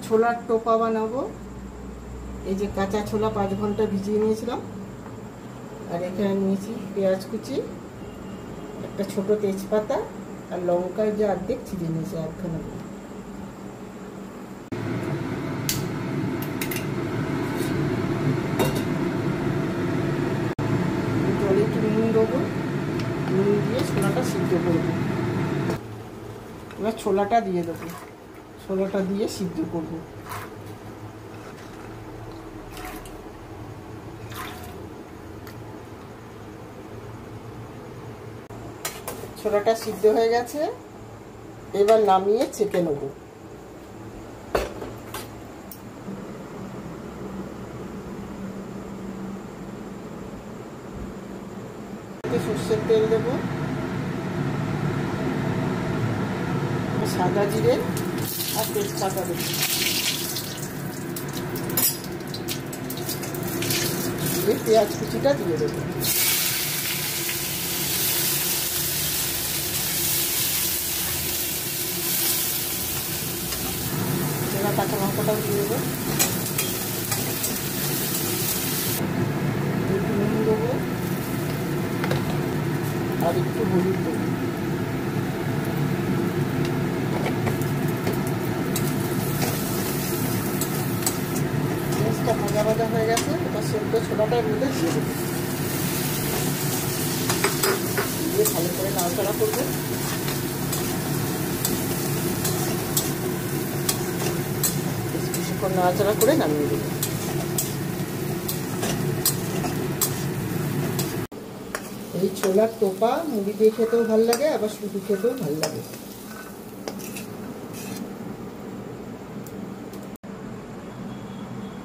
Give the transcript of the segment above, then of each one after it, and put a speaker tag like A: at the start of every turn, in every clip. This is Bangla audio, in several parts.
A: ছোলার টোপা বানাবো। এই যে কাঁচা ছোলা 5 ঘন্টা ভিজিয়ে নিয়েছিলাম, আর এখানে নিয়েছি পেঁয়াজ কুচি, একটা ছোট তেজপাতা, আর লঙ্কার যে অর্ধেক ছিঁড়ে নিয়েছি একখানা। জলে একটু নুন দেবো, নুন দিয়ে ছোলাটা সিদ্ধ করবো। এবার ছোলাটা দিয়ে দেবো, ছোলাটা দিয়ে সিদ্ধ করবো। ছোলাটা সিদ্ধ হয়ে গেছে, এবার নামিয়ে ছেঁকে নেব। সর্ষের তেল দেবো, সাদা জিরে আর তেজপাতা দেবো, পেঁয়াজ কুচিটা দিয়ে দেবো। কাঁচা লঙ্কাটাও দিয়ে দেবো, একটু নুন দেবো আর একটু হলুদ দেবো। পেঁয়াজটা ভাজা ভাজা হয়ে গেছে, এবার সেদ্ধ ছোলাটার মধ্যে দিয়ে দেবো, দিয়ে ভালো করে নাড়াচাড়া করবো। নাড়াচাড়া করে নামিয়ে দেবো। এই ছোলার টোপা মুড়ি দিয়ে খেতেও ভালো লাগে, আবার শুধু খেতেও ভালো লাগে।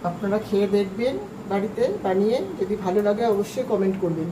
A: আপনারা খেয়ে দেখবেন বাড়িতে বানিয়ে, যদি ভালো লাগে অবশ্যই কমেন্ট করবেন।